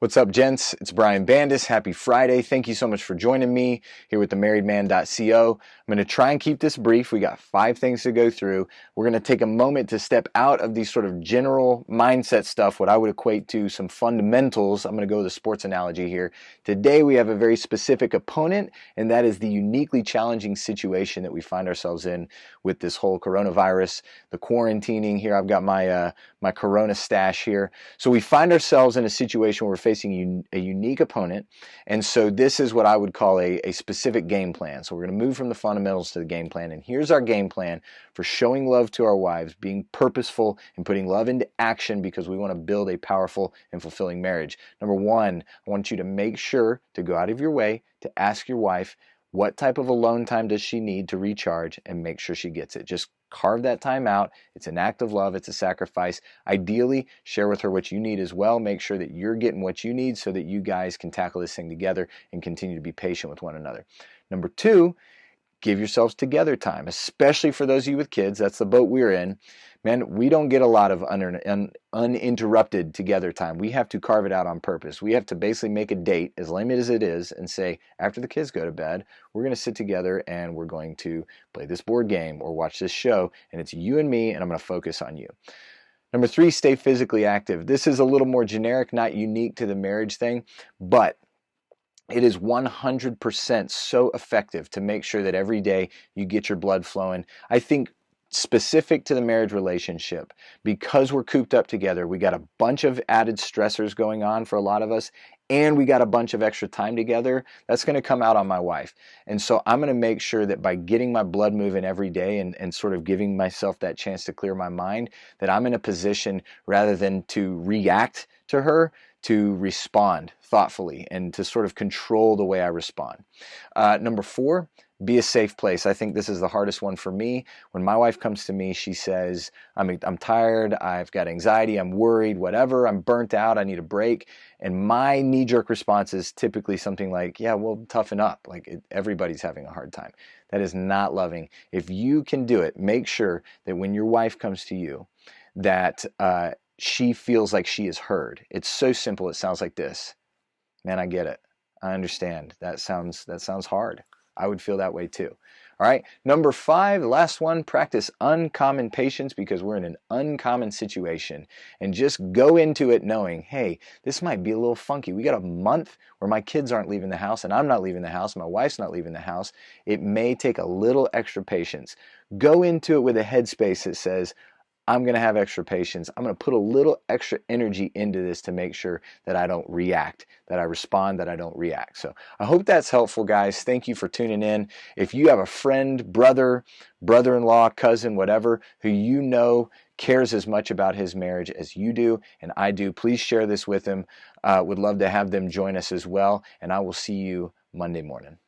What's up, gents? It's Brian Bandas. Happy Friday. Thank you so much for joining me here with themarriedman.co. I'm going to try and keep this brief. We got 5 things to go through. We're going to take a moment to step out of these sort of general mindset stuff, what I would equate to some fundamentals. I'm going to go with a sports analogy here. Today, we have a very specific opponent, and that is the uniquely challenging situation that we find ourselves in with this whole coronavirus, the quarantining here. I've got my Corona stash here. So we find ourselves in a situation where we're facing a unique opponent, and so this is what I would call a specific game plan. So we're going to move from the fundamentals to the game plan, and here's our game plan for showing love to our wives, being purposeful, and putting love into action because we want to build a powerful and fulfilling marriage. Number 1, I want you to make sure to go out of your way to ask your wife what type of alone time does she need to recharge, and make sure she gets it. Just carve that time out. It's an act of love. It's a sacrifice. Ideally, share with her what you need as well. Make sure that you're getting what you need so that you guys can tackle this thing together and continue to be patient with one another. Number 2, give yourselves together time, especially for those of you with kids. That's the boat we're in. Man, we don't get a lot of uninterrupted together time. We have to carve it out on purpose. We have to basically make a date, as lame as it is, and say, after the kids go to bed, we're going to sit together and we're going to play this board game or watch this show, and it's you and me, and I'm going to focus on you. Number 3, stay physically active. This is a little more generic, not unique to the marriage thing, but it is 100% so effective to make sure that every day you get your blood flowing. I think specific to the marriage relationship, because we're cooped up together, we got a bunch of added stressors going on for a lot of us, and we got a bunch of extra time together. That's going to come out on my wife. And so I'm going to make sure that by getting my blood moving every day and sort of giving myself that chance to clear my mind, that I'm in a position, rather than to react to her, to respond thoughtfully and to sort of control the way I respond. Number 4, be a safe place. I think this is the hardest one for me. When my wife comes to me, she says, I'm tired, I've got anxiety, I'm worried, whatever, I'm burnt out, I need a break. And my knee-jerk response is typically something like, yeah, well, toughen up. Everybody's having a hard time. That is not loving. If you can do it, make sure that when your wife comes to you, that she feels like she is heard. It's so simple. It sounds like this. Man, I get it. I understand. That sounds hard. I would feel that way too. All right. Number 5, the last one, practice uncommon patience, because we're in an uncommon situation, and just go into it knowing, hey, this might be a little funky. We got a month where my kids aren't leaving the house and I'm not leaving the house. My wife's not leaving the house. It may take a little extra patience. Go into it with a headspace that says, I'm going to have extra patience. I'm going to put a little extra energy into this to make sure that I don't react, that I respond, that I don't react. So I hope that's helpful, guys. Thank you for tuning in. If you have a friend, brother, brother-in-law, cousin, whatever, who you know cares as much about his marriage as you do and I do, please share this with him. Would love to have them join us as well. And I will see you Monday morning.